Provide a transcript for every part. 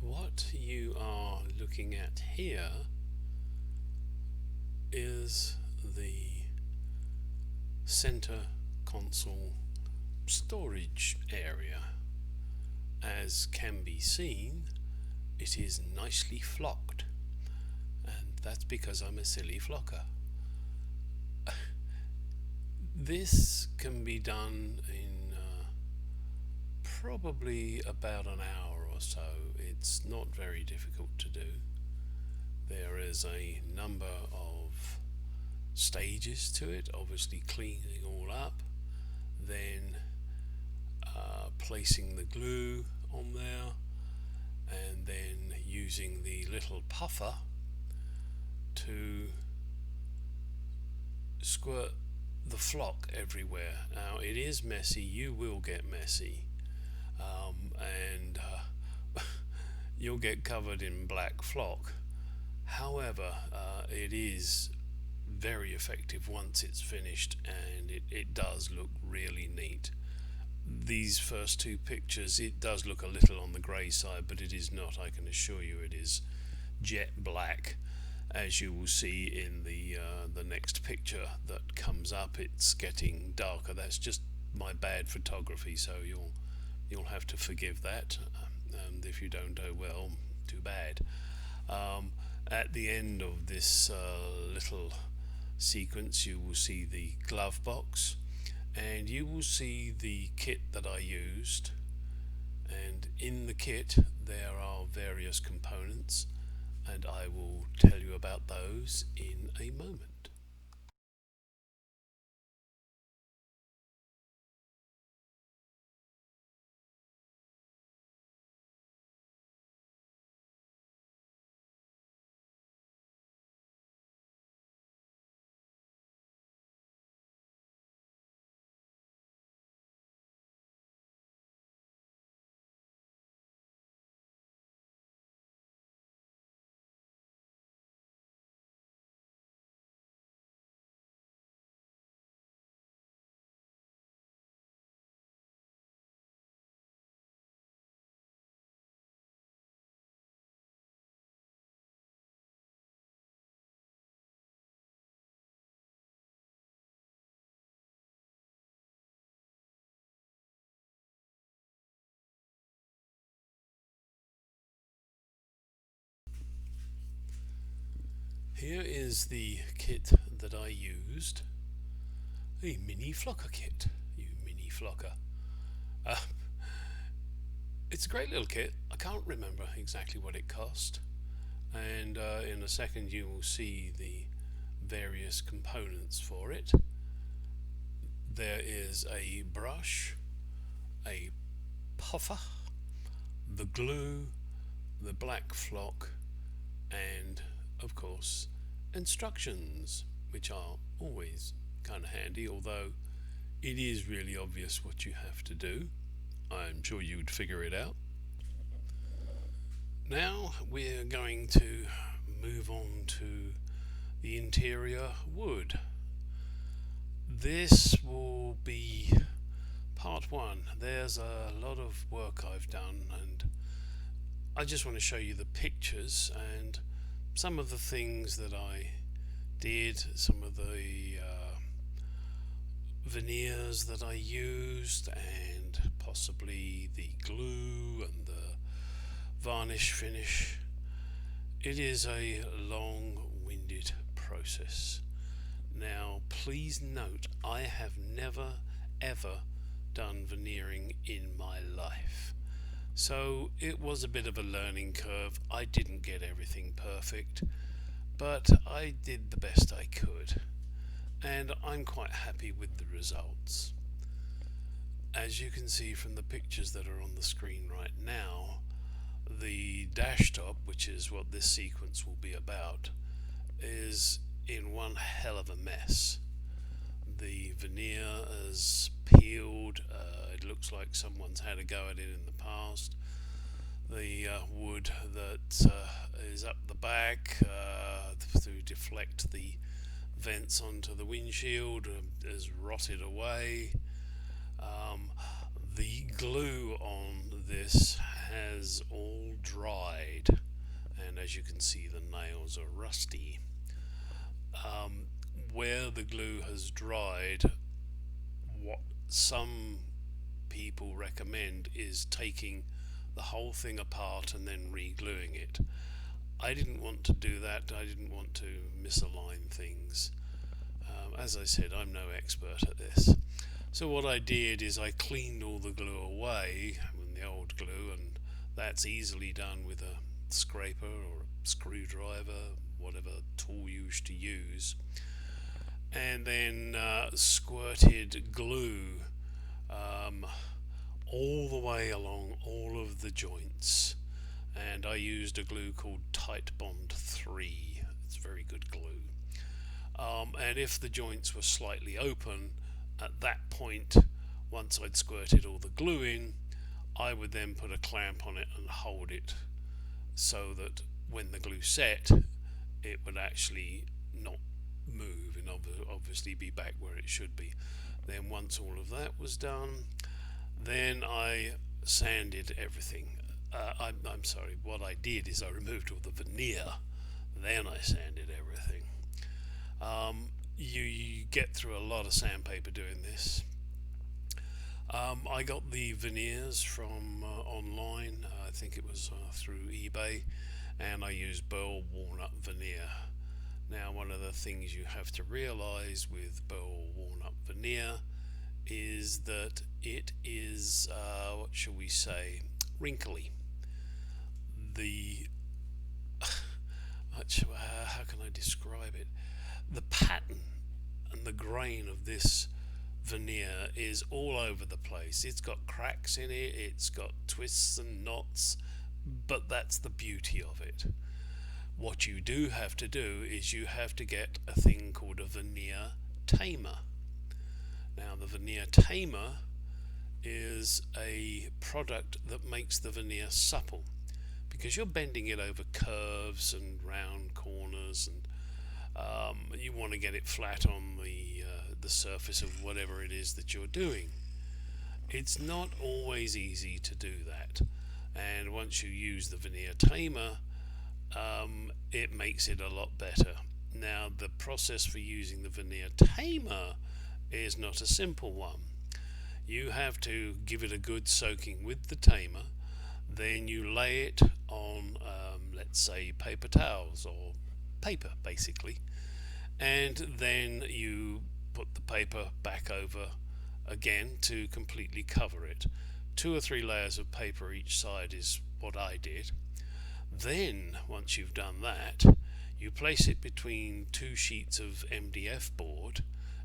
what you are looking at here is the center console storage area. As can be seen, it is nicely flocked, and that's because I'm a silly flocker. This can be done in probably about an hour or so. It's not very difficult to do. There is a number of stages to it, obviously cleaning all up, then placing the glue on there, and then using the little puffer to squirt the flock everywhere. Now it is messy, you will get messy, and you'll get covered in black flock. However, it is very effective once it's finished, and it does look really neat. These first two pictures, it does look a little on the grey side, but it is not. I can assure you it is jet black, as you will see in the next picture that comes up. It's getting darker. That's just my bad photography, so you'll have to forgive that. If you don't, oh well, too bad. At the end of this little sequence, you will see the glove box, and you will see the kit that I used, and in the kit there are various components, and I will tell you about those in a moment. Here is the kit that I used, a mini flocker kit, you mini flocker. Uh, it's a great little kit. I can't remember exactly what it cost, and in a second you will see the various components for it. There is a brush, a puffer, the glue, the black flock, and of course instructions, which are always kind of handy, although it is really obvious what you have to do. I'm sure you would figure it out. Now we're going to move on to the interior wood. This will be part one. There's a lot of work I've done, and I just want to show you the pictures and some of the things that I did, some of the veneers that I used, and possibly the glue and the varnish finish. It is a long-winded process. Now please note, I have never ever done veneering in my life, so it was a bit of a learning curve. I didn't get everything perfect, but I did the best I could, and I'm quite happy with the results. As you can see from the pictures that are on the screen right now, the dash top, which is what this sequence will be about, is in one hell of a mess. The veneer is peeled, it looks like someone's had a go at it in the past. The wood that is up the back to deflect the vents onto the windshield is rotted away. The glue on this has all dried, and as you can see, the nails are rusty. Where the glue has dried, what some people recommend is taking the whole thing apart and then re-gluing it. I didn't want to do that. I didn't want to misalign things. As I said, I'm no expert at this. So what I did is I cleaned all the glue away with the old glue, and that's easily done with a scraper or a screwdriver, whatever tool you wish to use, and then squirted glue all the way along all of the joints, and I used a glue called Tight Bond 3. It's very good glue. And if the joints were slightly open, at that point, once I'd squirted all the glue in, I would then put a clamp on it and hold it so that when the glue set, it would actually not move and obviously be back where it should be. Then once all of that was done, then I sanded everything. I'm sorry, what I did is I removed all the veneer, then I sanded everything. You get through a lot of sandpaper doing this. I got the veneers from online. I think it was through eBay, and I used burl walnut veneer. Now, one of the things you have to realize with burl walnut veneer is that it is, what shall we say, wrinkly. How can I describe it? The pattern and the grain of this veneer is all over the place. It's got cracks in it, it's got twists and knots, but that's the beauty of it. What you do have to do is you have to get a thing called a veneer tamer. Now, the veneer tamer is a product that makes the veneer supple, because you're bending it over curves and round corners, and you want to get it flat on the surface of whatever it is that you're doing. It's not always easy to do that, and once you use the veneer tamer, it makes it a lot better. Now, the process for using the veneer tamer is not a simple one. You have to give it a good soaking with the tamer, then you lay it on, let's say, paper towels or paper basically, and then you put the paper back over again to completely cover it. 2 or 3 layers of paper each side is what I did. Then, once you've done that, you place it between 2 sheets of MDF board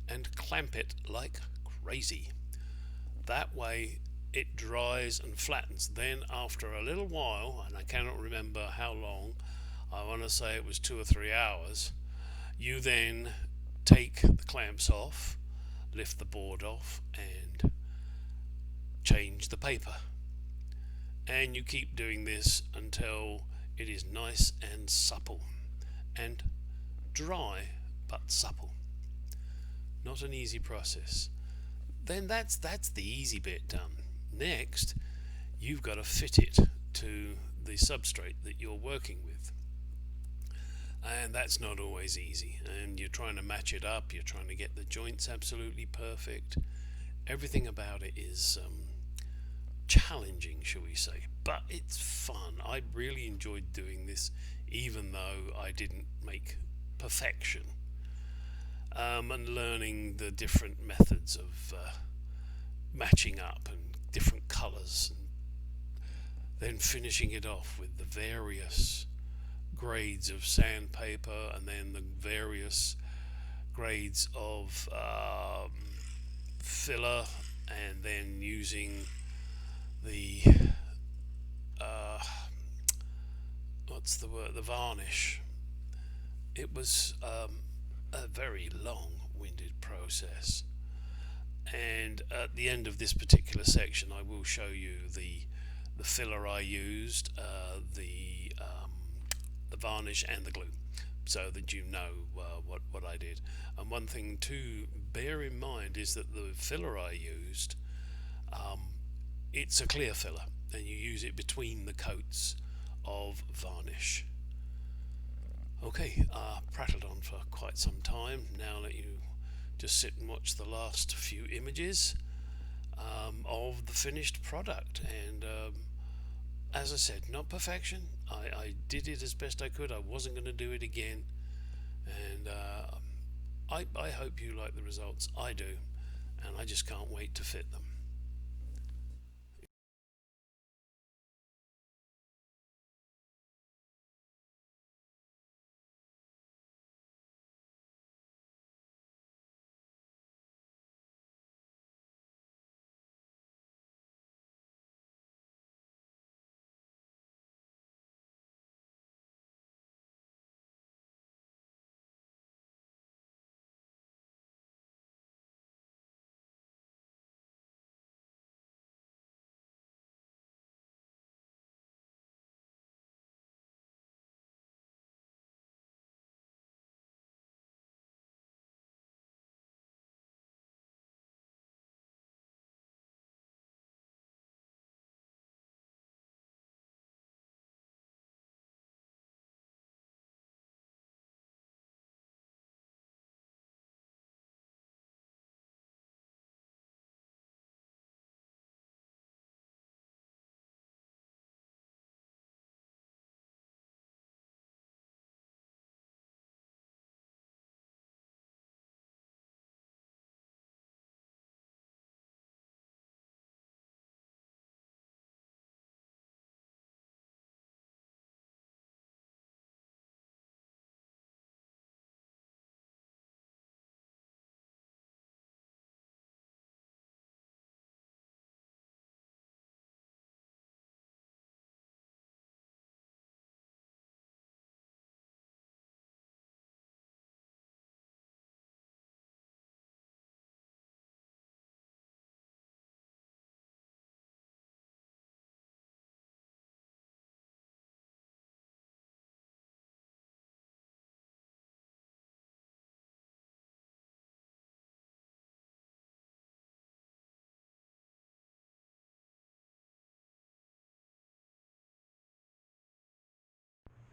and clamp it like crazy. That way it dries and flattens. Then after a little while, and I cannot remember how long, I want to say it was 2 or 3 hours, you then take the clamps off, lift the board off, and change the paper. And you keep doing this until it is nice and supple, and dry but supple. Not an easy process. Then that's the easy bit done. Next, you've got to fit it to the substrate that you're working with, and that's not always easy, and you're trying to match it up, you're trying to get the joints absolutely perfect. Everything about it is challenging, shall we say, but it's fun. I really enjoyed doing this, even though I didn't make perfection, and learning the different methods of matching up and different colours, and then finishing it off with the various grades of sandpaper, and then the various grades of filler, and then using the the varnish. It was a very long-winded process, and at the end of this particular section I will show you the filler I used, the varnish and the glue, so that you know what I did. And one thing to bear in mind is that the filler I used it's a clear filler, and you use it between the coats of varnish. Okay, prattled on for quite some time. Now let you just sit and watch the last few images of the finished product. And as I said, not perfection. I did it as best I could. I wasn't going to do it again, and I hope you like the results. I do, and I just can't wait to fit them.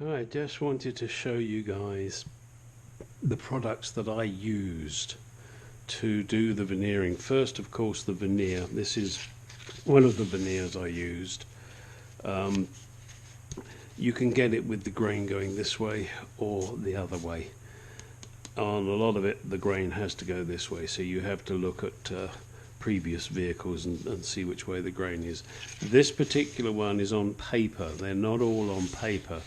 I just wanted to show you guys the products that I used to do the veneering. First, of course, the veneer. This is one of the veneers I used. You can get it with the grain going this way or the other way. On a lot of it, the grain has to go this way, so you have to look at previous vehicles and see which way the grain is. This particular one is on paper. They're not all on paper.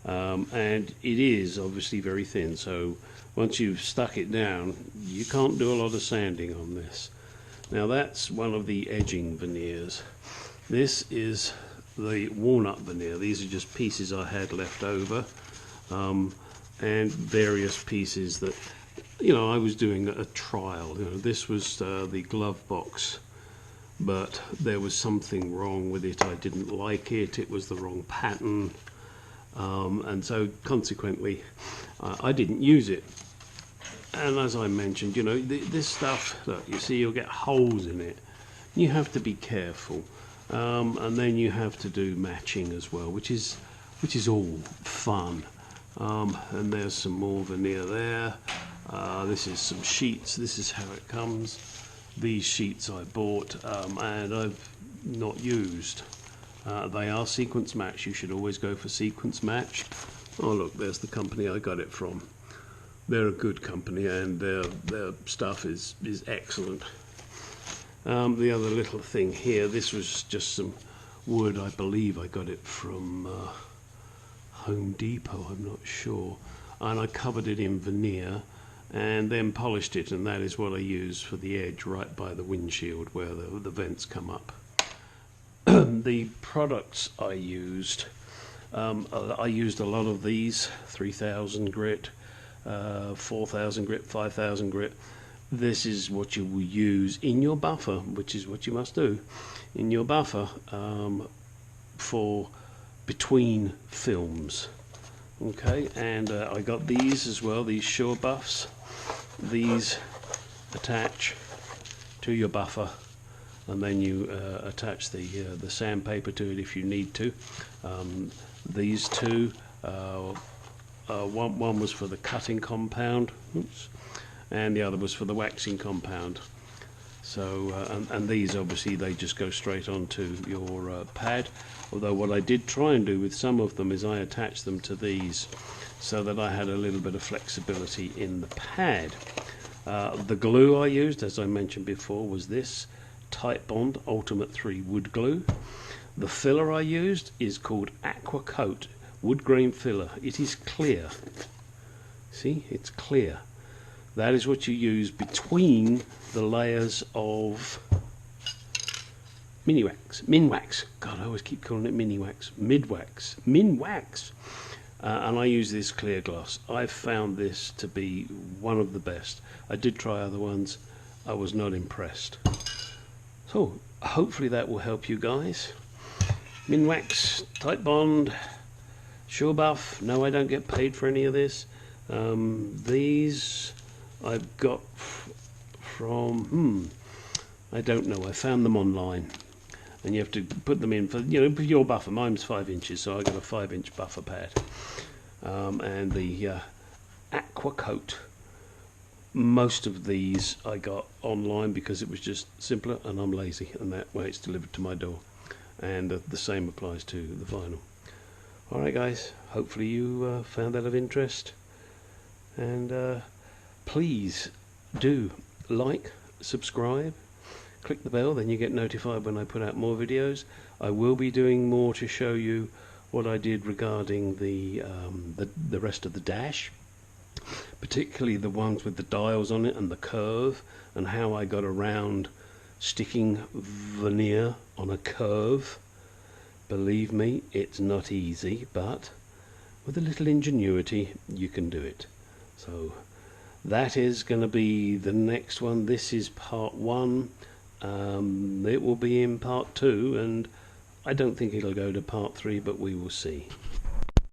And it is obviously very thin, so once you've stuck it down, you can't do a lot of sanding on this. Now that's one of the edging veneers. This is the walnut veneer. These are just pieces I had left over, and various pieces that, I was doing a trial. This was the glove box, but there was something wrong with it. I didn't like it. It was the wrong pattern. And so consequently I didn't use it. And as I mentioned, this stuff, look, you see, you'll get holes in it. You have to be careful, and then you have to do matching as well, which is all fun. And there's some more veneer there. This is some sheets. This is how it comes. These sheets I bought, and I've not used. They are sequence match. You should always go for sequence match. Oh look, there's the company I got it from. They're a good company, and their stuff is excellent. The other little thing here, this was just some wood. I believe I got it from Home Depot, I'm not sure. And I covered it in veneer and then polished it, and that is what I use for the edge right by the windshield where the vents come up. The products I used a lot of these 3000 grit, 4000 grit, 5000 grit. This is what you will use in your buffer, which is what you must do in your buffer for between films. Okay, and I got these as well, these Sure Buffs. These attach to your buffer, and then you attach the sandpaper to it if you need to. These two, one was for the cutting compound, oops, and the other was for the waxing compound. So and these obviously they just go straight onto your pad, although what I did try and do with some of them is I attached them to these so that I had a little bit of flexibility in the pad. The glue I used, as I mentioned before, was this Tight Bond Ultimate 3 wood glue. The filler I used is called Aqua Coat wood grain filler. It is clear. See, it's clear. That is what you use between the layers of Minwax. God, I always keep calling it Miniwax. Minwax. And I use this clear gloss. I've found this to be one of the best. I did try other ones. I was not impressed. So hopefully that will help you guys. Minwax, Tight Bond, Sure Buff. No, I don't get paid for any of this. These I've got from I don't know. I found them online, and you have to put them in for your buffer. Mine's 5 inches, so I got a 5-inch buffer pad. And the Aqua Coat. Most of these I got online because it was just simpler, and I'm lazy, and that way it's delivered to my door. And the same applies to the vinyl. Alright guys, hopefully you found that of interest, and please do like, subscribe, click the bell, then you get notified when I put out more videos. I will be doing more to show you what I did regarding the rest of the dash, particularly the ones with the dials on it and the curve, and how I got around sticking veneer on a curve. Believe me, it's not easy, but with a little ingenuity you can do it. So that is going to be the next one. This is part 1. It will be in part 2, and I don't think it'll go to part 3, but we will see.